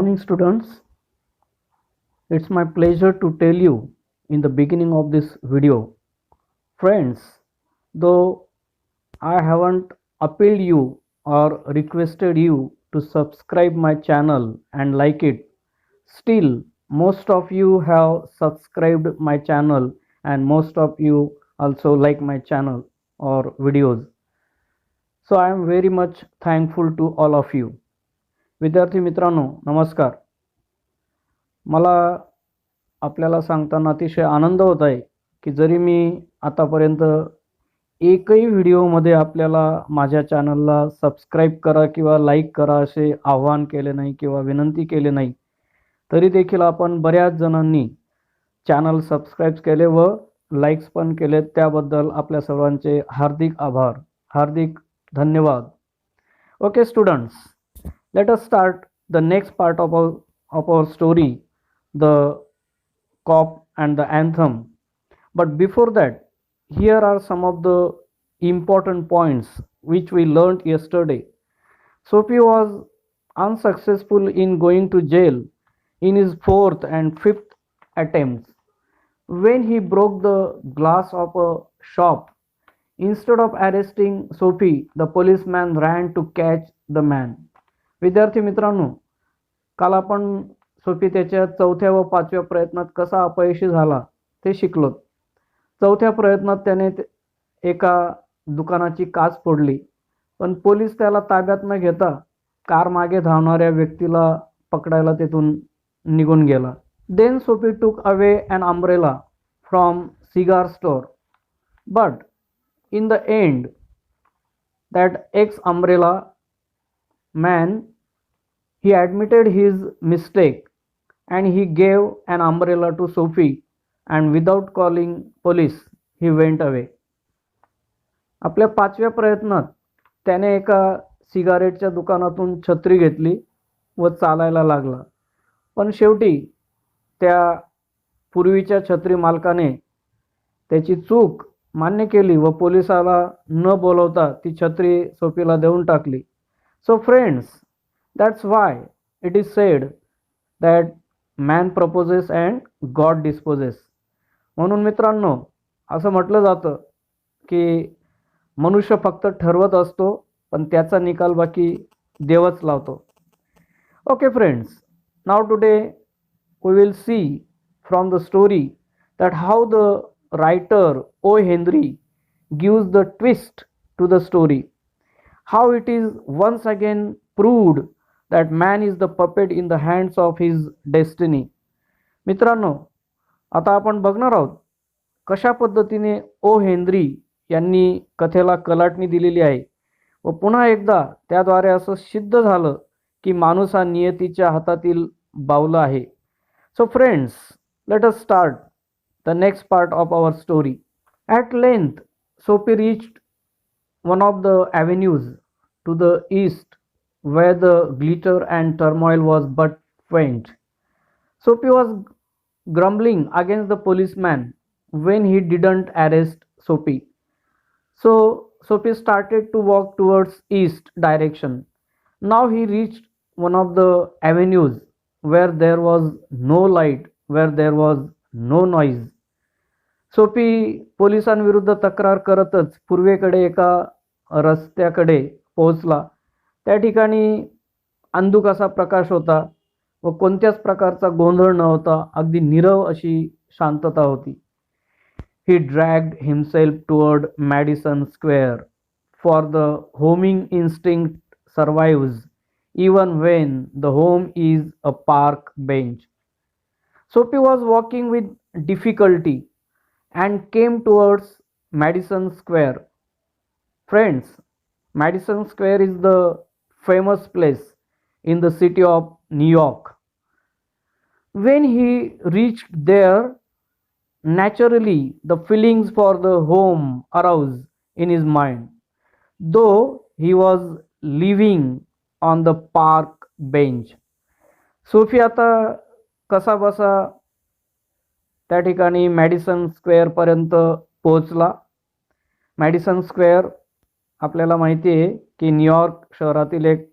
morning, students. It's my pleasure to tell you in the beginning of this video. Friends, though I haven't appealed you or requested you to subscribe my channel and like it, still most of you have subscribed my channel and most of you also like my channel or videos. So I am very much thankful to all of you. विद्यार्थी मित्रांनो, नमस्कार. मला आपल्याला सांगताना अतिशय आनंद होत आहे की जरी मी आतापर्यंत एकही व्हिडिओमध्ये आपल्याला माझ्या चॅनलला सबस्क्राईब करा किंवा लाईक करा असे आवाहन केले नाही किंवा विनंती केली नाही, तरी देखील आपण बऱ्याच जणांनी चॅनल सबस्क्राईब केले व लाईक्स पण केले. त्याबद्दल आपल्या सर्वांचे हार्दिक आभार, हार्दिक धन्यवाद. Okay students, let us start the next part of our story, the cop and the anthem. But before that, here are some of the important points which we learned yesterday. Sophie was unsuccessful in going to jail in his fourth and fifth attempts. When he broke the glass of a shop, instead of arresting Sophie, the policeman ran to catch the man. विद्यार्थी मित्रांनो, काल आपण Sophie त्याच्या चौथ्या व पाचव्या प्रयत्नात कसा अपयशी झाला ते शिकलो. चौथ्या प्रयत्नात त्याने एका दुकानाची काच फोडली, पण पोलीस त्याला ताब्यात न घेता कार मागे धावणाऱ्या व्यक्तीला पकडायला तेथून निघून गेला. देन सोफी टूक away an umbrella from cigar store, but in the end that ex-umbrella man, he admitted his mistake and he gave an umbrella to Sophie, and without calling police he went away. आपल्या पाचव्या प्रयत्नात त्याने एका सिगारेटच्या दुकानातून छत्री घेतली व चालायला लागला, पण शेवटी त्या पूर्वीच्या छत्री मालकाने त्याची चूक मान्य केली व पोलिसाला न बोलवता ती छत्री सोफीला देऊन टाकली. So friends, that's why it is said that man proposes and God disposes. म्हणून मित्रांनो, असं म्हटलं जातं की मनुष्य फक्त ठरवत असतो पण त्याचा निकाल बाकी देवच लावतो. Okay friends, now today we will see from the story that how the writer O. Henry gives the twist to the story. How it is once again proved that man is the puppet in the hands of his destiny. मित्रांनो, आता आपण बघणार आहोत कशा पद्धतीने O Henry यांनी कथेला कलाटणी दिलेली आहे व पुन्हा एकदा त्याद्वारे असं सिद्ध झालं की माणूस हा नियतीच्या हातातील बावला आहे. So friends, let us start the next part of our story. At length Sophie reached one of the avenues to the east where the glitter and turmoil was but faint. Sophie was grumbling against the policeman when he didn't arrest Sophie. So Sophie started to walk towards east direction. Now he reached one of the avenues where there was no light, where there was no noise. Sophie पोलिसांविरुद्ध तक्रार करतच पूर्वेकडे एका रस्त्याकडे पोहोचला. त्या ठिकाणी अंधुक असा प्रकाश होता व कोणत्याच प्रकारचा गोंधळ नव्हता. अगदी नीरव अशी शांतता होती. He dragged himself toward Madison Square, for the homing instinct survives even when the home is a park bench. Sophie was walking with difficulty and came towards Madison Square. Friends, Madison Square is the famous place in the city of New York. When he reached there, naturally the feelings for the home arose in his mind, though he was living on the park bench. Sophie आता कसा बसा त्या ठिकाणी Madison स्क्वेअरपर्यंत पोहोचला. Madison square आपल्याला माहिती आहे की न्यूयॉर्क शहरातील एक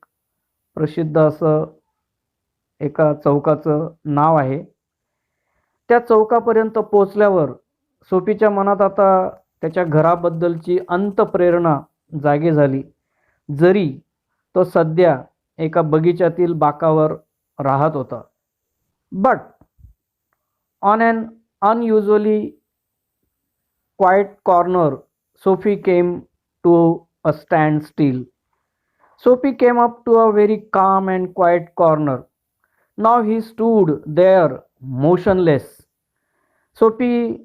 प्रसिद्ध असं एका चौकाचं नाव आहे. त्या चौकापर्यंत पोचल्यावर सोफीच्या मनात आता त्याच्या घराबद्दलची अंतप्रेरणा जागी झाली, जरी तो सध्या एका बगीच्यातील बाकावर राहत होता. But on an unusually quiet corner, Sophie came to a standstill. Sophie came up to a very calm and quiet corner. Now he stood there motionless. Sophie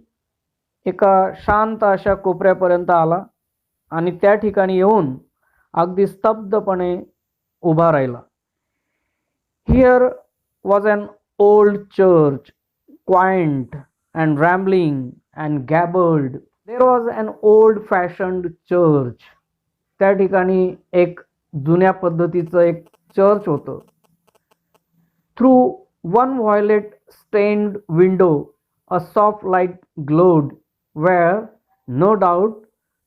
एका शांत अशा कोपऱ्यापर्यंत आला आणि त्या ठिकाणी येऊन अगदी स्तब्धपणे उभा राहिला. Here was an old church, quaint and rambling and gabbled. There was an old-fashioned church. त्या ठिकाणी एक जुन्या पद्धतीचं एक चर्च होतं. Through one violet-stained window, a soft light glowed, where, no doubt,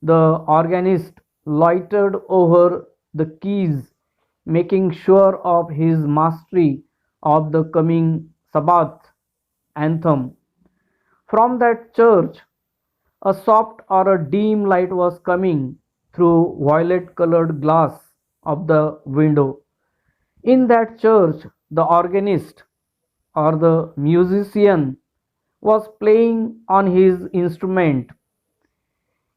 the organist loitered over the keys, making sure of his mastery of the coming Sabbath anthem. From that church, a soft or a dim light was coming through violet-colored glass of the window. In that church, the organist or the musician was playing on his instrument.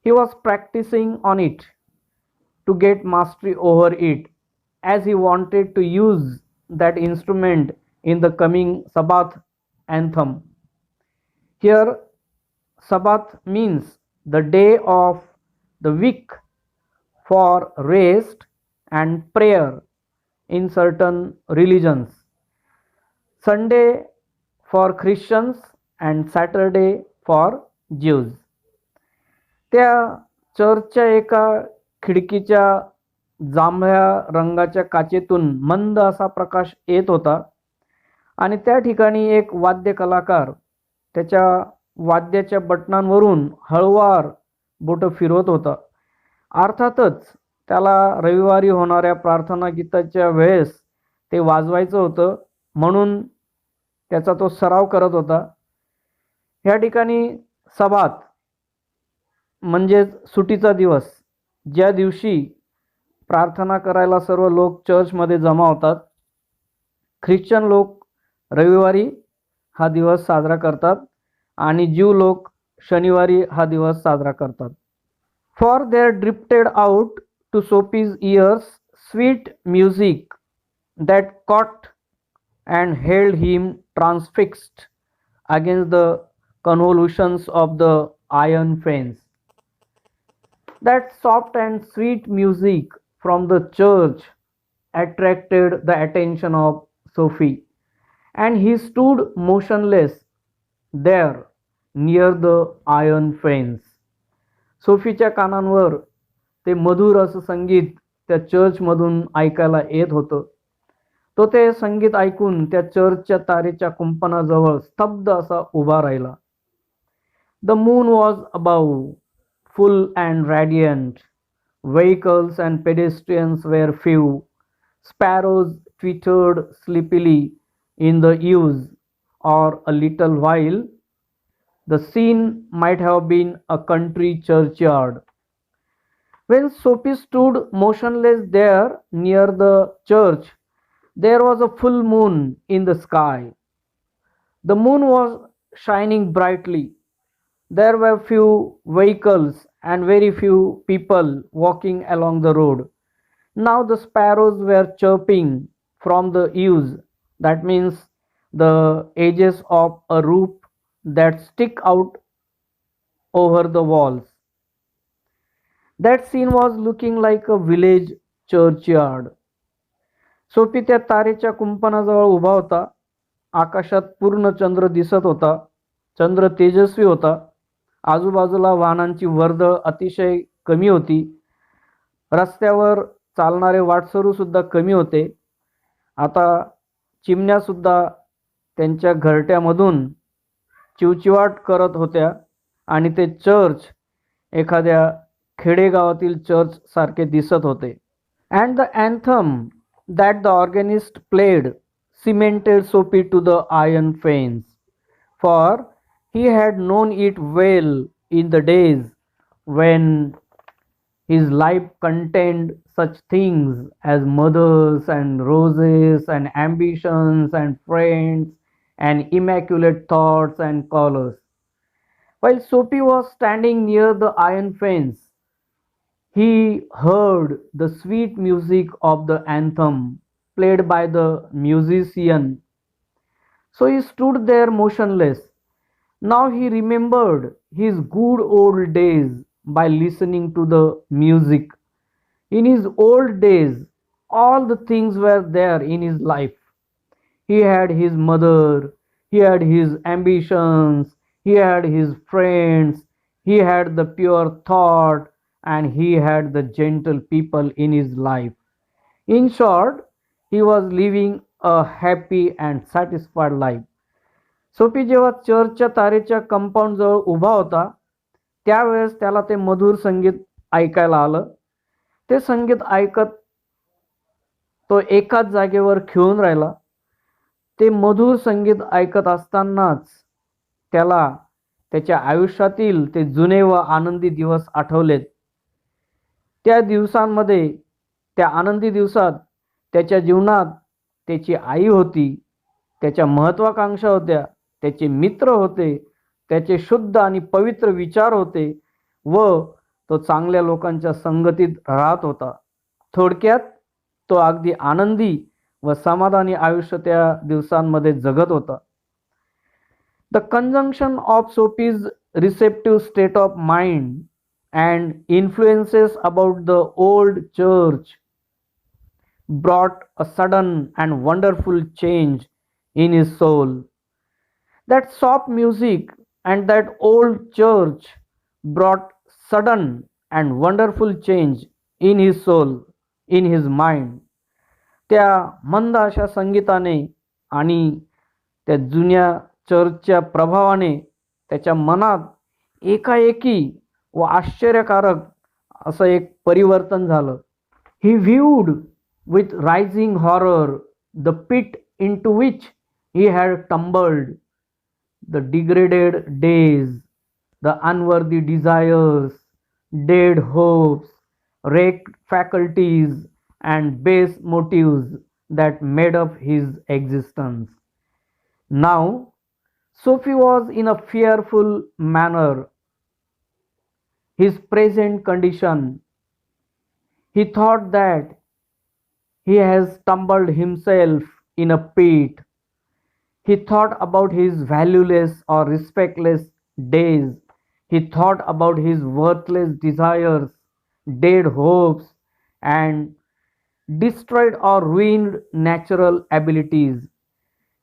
He was practicing on it to get mastery over it, as he wanted to use that instrument in the coming Sabbath anthem. Here, Sabbath means the day of the week for rest and prayer in certain religions. Sunday for Christians and Saturday for Jews. त्या चर्चच्या एका खिडकीच्या जांभळ्या रंगाच्या काचेतून मंद असा प्रकाश येत होता आणि त्या ठिकाणी एक वाद्य कलाकार त्याच्या वाद्याच्या बटनांवरून हळूवार बोटं फिरवत होता. अर्थातच त्याला रविवारी होणाऱ्या प्रार्थना गीताच्या वेळेस ते वाजवायचं होतं, म्हणून त्याचा तो सराव करत होता. ह्या ठिकाणी सबात म्हणजेच सुटीचा दिवस, ज्या दिवशी प्रार्थना करायला सर्व लोक चर्चमध्ये जमा होतात. ख्रिश्चन लोक रविवारी हा दिवस साजरा करतात आणि ज्यू लोक शनिवारी हा दिवस साजरा करतात. For there drifted out to Sophie's ears sweet music that caught and held him transfixed against the convolutions of the iron fence. That soft and sweet music from the church attracted the attention of Sophie, and he stood motionless there near the iron fence. सोफीच्या कानांवर ते मधुर असं संगीत त्या चर्चमधून ऐकायला येत होतं. तो ते संगीत ऐकून त्या चर्चच्या तारेच्या कुंपणाजवळ स्तब्ध असा उभा राहिला. The moon was above, full and radiant. Vehicles and pedestrians were few. Sparrows twittered sleepily in the eaves or a little while, the scene might have been a country churchyard. When Sophie stood motionless there near the church, there was a full moon in the sky. The moon was shining brightly. There were few vehicles and very few people walking along the road. Now the sparrows were chirping from the eaves, that means the edges of a roof that stick out over the walls. That scene was looking like a village churchyard. Sophie त्या तारेच्या कुंपणाजवळ उभा होता. आकाशात पूर्ण चंद्र दिसत होता. चंद्र तेजस्वी होता. आजूबाजूला वाहनांची वर्दळ अतिशय कमी होती. रस्त्यावर चालणारे वाटसरू सुद्धा कमी होते. आता चिमण्या सुद्धा त्यांच्या घरट्यामधून चिवचिवाट करत होत्या आणि ते चर्च एखाद्या खेडेगावातील चर्च सारखे दिसत होते. And the anthem that the organist played cemented Sophie to the iron fence, for he had known it well in the days when his life contained such things as mothers and roses and ambitions and friends and immaculate thoughts and colors. While Sophie was standing near the iron fence, he heard the sweet music of the anthem played by the musician. So he stood there motionless. Now he remembered his good old days by listening to the music. In his old days, all the things were there in his life. He had his mother, he had his ambitions, he had his friends, he had the pure thought, and he had the gentle people in his life. In short, he was living a happy and satisfied life. Sophie जेव्हा चर्चच्या तारेच्या compound जवळ उभा होता त्यावेळेस त्याला ते मधुर संगीत ऐकायला आलं. ते संगीत ऐकत तो एकाच जागेवर खिळून राहिला. ते मधुर संगीत ऐकत असतानाच त्याला त्याच्या आयुष्यातील ते जुने व आनंदी दिवस आठवलेत. त्या दिवसांमध्ये, त्या आनंदी दिवसात त्याच्या जीवनात त्याची आई होती, त्याच्या महत्वाकांक्षा होत्या, त्याचे मित्र होते, त्याचे शुद्ध आणि पवित्र विचार होते व तो चांगल्या लोकांच्या संगतीत राहत होता. थोडक्यात तो अगदी आनंदी व समाधानी आयुष्य त्या दिवसांमध्ये जगत होता. The conjunction of Sophie's receptive state of mind and influences about the old church brought a sudden and wonderful change in his soul. That soft music and that old church brought sudden and wonderful change in his soul, in his mind. त्या मंद अशा संगीताने आणि त्या जुन्या चर्चच्या प्रभावाने त्याच्या मनात एकाएकी व आश्चर्यकारक असं एक परिवर्तन झालं. He viewed with rising horror the pit into which he had tumbled, the degraded days, the unworthy desires, dead hopes, wrecked faculties and base motives that made up his existence. Now, Sophie was in a fearful manner his present condition. He thought that he has tumbled himself in a pit. He thought about his valueless or respectless days. He thought about his worthless desires, dead hopes, and destroyed or ruined natural abilities.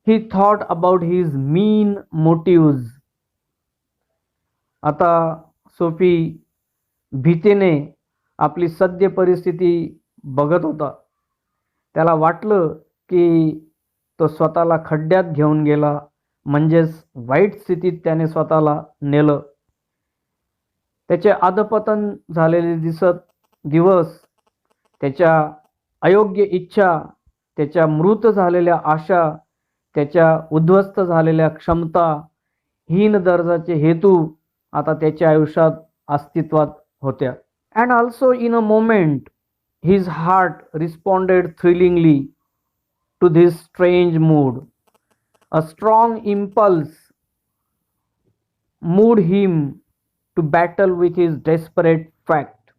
He thought about his mean motives. आता Sophie भीतीने आपली सद्य परिस्थिती बघत होता. त्याला वाटलं की तो स्वतःला खड्ड्यात घेऊन गेला, म्हणजेच वाईट स्थितीत त्याने स्वतःला नेलं. त्याचे अधपतन झालेले दिवस, त्याच्या अयोग्य इच्छा, त्याच्या मृत झालेल्या आशा, त्याच्या उद्ध्वस्त झालेल्या क्षमता, हीन दर्जाचे हेतू आता त्याच्या आयुष्यात अस्तित्वात होत्या. And also in a moment his heart responded thrillingly to this strange mood. A strong impulse moved him to battle with his desperate fact.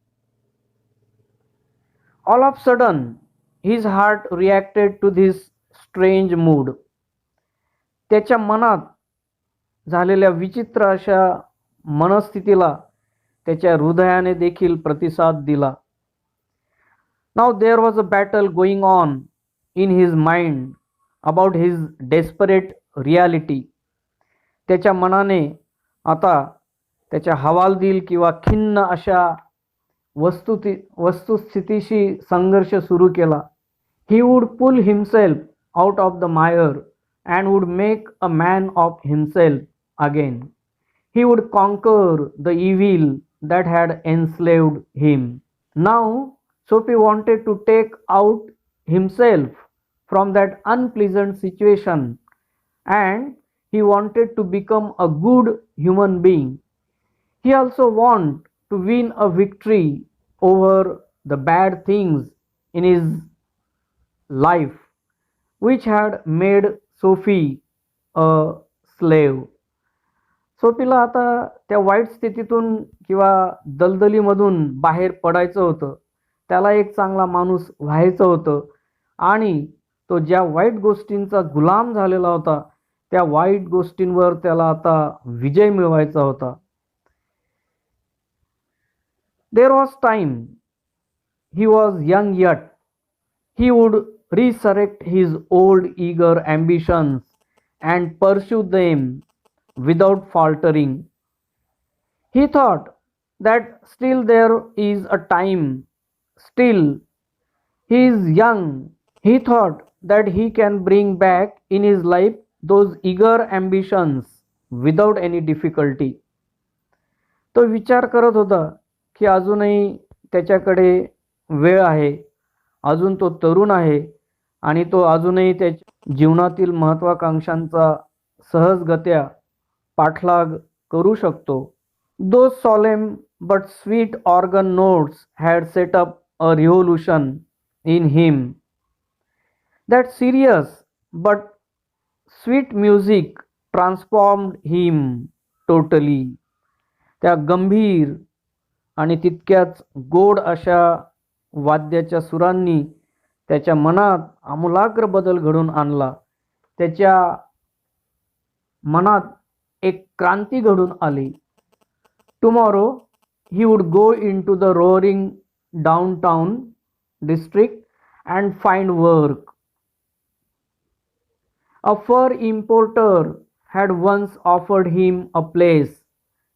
All of a sudden his heart reacted to this strange mood. त्याच्या मनात झालेल्या विचित्र अशा मनस्थितीला त्याच्या हृदयाने देखील प्रतिसाद दिला. Now there was a battle going on in his mind about his desperate reality. त्याच्या मनाने आता त्याच्या हवालदिल किंवा खिन्न अशा वस्तुस्थितीशी संघर्ष सुरू केला. He would pull himself out of the mire and would make a man of himself again. He would conquer the evil that had enslaved him. Now Sophie wanted to take out himself from that unpleasant situation, and he wanted to become a good human being. He also wanted to win a victory over the bad things in his life, which had made Sophie a slave. सोफीला आता त्या white स्थितीतून किंवा दलदलीमधून बाहेर पडायचं होतं. त्याला एक चांगला माणूस व्हायचं होतं आणि तो ज्या वाईट गोष्टींचा गुलाम झालेला होता, त्या वाईट गोष्टींवर त्याला आता विजय मिळवायचा होता. There was time. He was young yet. He would resurrect his old eager ambitions and pursue them without faltering. He thought that still there is a time, still he is young. He thought that he can bring back in his life those eager ambitions without any difficulty. तो विचार करत होता की अजूनही त्याच्याकडे वेळ आहे, अजून तो तरुण आहे आणि तो अजूनही त्याच्या जीवनातील महत्त्वाकांक्षांचा सहजगत्या पाठलाग करू शकतो. Those solemn but sweet organ notes had set up a revolution in him. That serious but sweet music transformed him totally. त्या गंभीर आणि तितक्याच गोड अशा वाद्याच्या सुरांनी त्याच्या मनात आमूलाग्र बदल घडून आणला. त्याच्या मनात एक क्रांती घडून आली. Tomorrow he would go into the roaring downtown district and find work. A fur importer had once offered him a place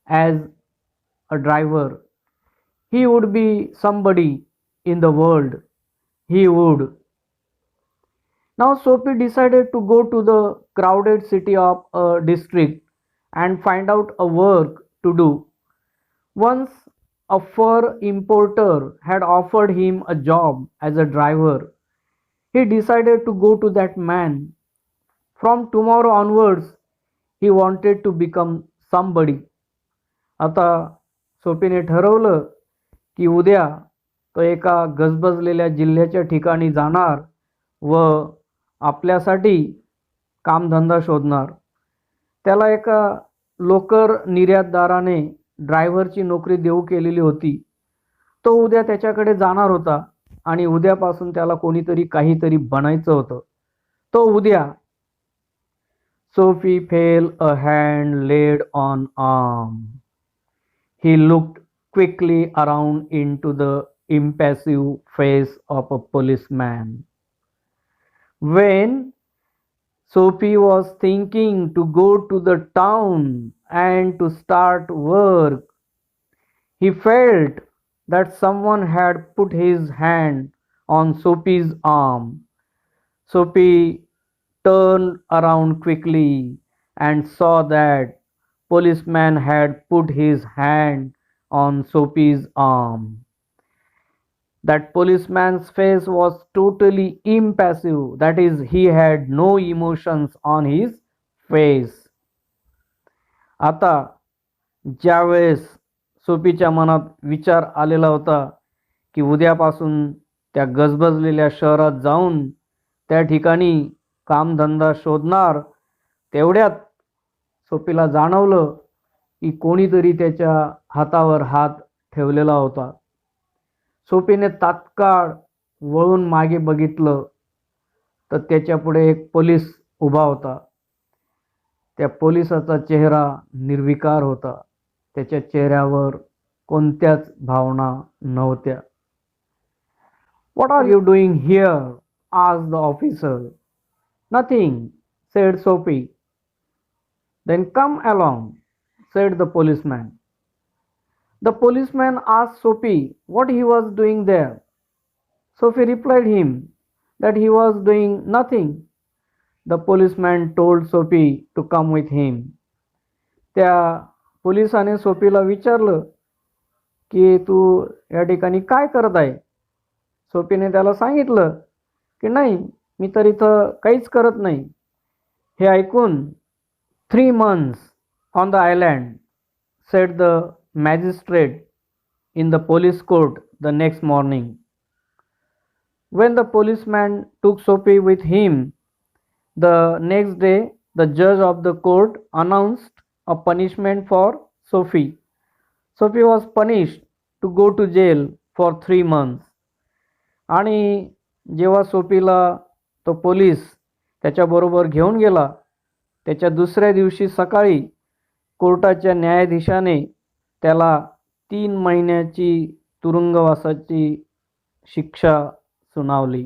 as a driver. He would be somebody in the world. He would. Now Sophie decided to go to the crowded city of a district and find out a work to do. Once a fur importer had offered him a job as a driver. He decided to go to that man. From tomorrow onwards, he wanted to become somebody. आता सोफीने ठरवलं की उद्या तो एका गजबजलेल्या जिल्ह्याच्या ठिकाणी जाणार व आपल्यासाठी कामधंदा शोधणार. त्याला एका लोकर निर्यातदाराने ड्रायव्हरची नोकरी देऊ केलेली होती. तो उद्या त्याच्याकडे जाणार होता आणि उद्यापासून त्याला कोणीतरी काहीतरी बनायचं होतं. तो उद्या. Sophie felt a hand laid on arm. He looked quickly around into the impassive face of a policeman. When Sophie was thinking to go to the town and to start work, he felt that someone had put his hand on Sophie's arm. Sophie turned around quickly and saw that policeman had put his hand on Sophie's arm. That policeman's face was totally impassive. That is, he had no emotions on his face. आता ज्यावेळेस सोफीच्या मनात विचार आलेला होता की उद्यापासून त्या गजबजलेल्या शहरात जाऊन त्या ठिकाणी कामधंदा शोधणार, तेवढ्यात सोफीला जाणवलं की कोणीतरी त्याच्या हातावर हात ठेवलेला होता. सोफीने तात्काळ वळून मागे बघितलं तर त्याच्यापुढे एक पोलीस उभा होता. त्या पोलिसाचा चेहरा निर्विकार होता. त्याच्या चेहऱ्यावर कोणत्याच भावना नव्हत्या. "What are you doing here?" asked the officer. "Nothing," said Sophie. "Then come along," said the policeman. The policeman asked Sophie what he was doing there. Sophie replied him that he was doing nothing. The policeman told Sophie to come with him. त्या पोलिसाने सोफीला विचारलं की तू या ठिकाणी काय करत आहे. सोफीने त्याला सांगितलं की नाही, मी तर इथं काहीच करत नाही. हे ऐकून 3 months on the island, said the magistrate in the police court the next morning. When the policeman took Sophie with him the next day, the judge of the court announced a punishment for Sophie. Sophie was punished to go to jail for 3 months. आणि जेव्हा सोफीला तो police त्याच्याबरोबर घेऊन गेला, त्याच्या दुसऱ्या दिवशी सकाळी कोर्टाच्या न्यायाधीशाने त्याला 3 महिन्याची तुरुंगवासाची शिक्षा सुनावली.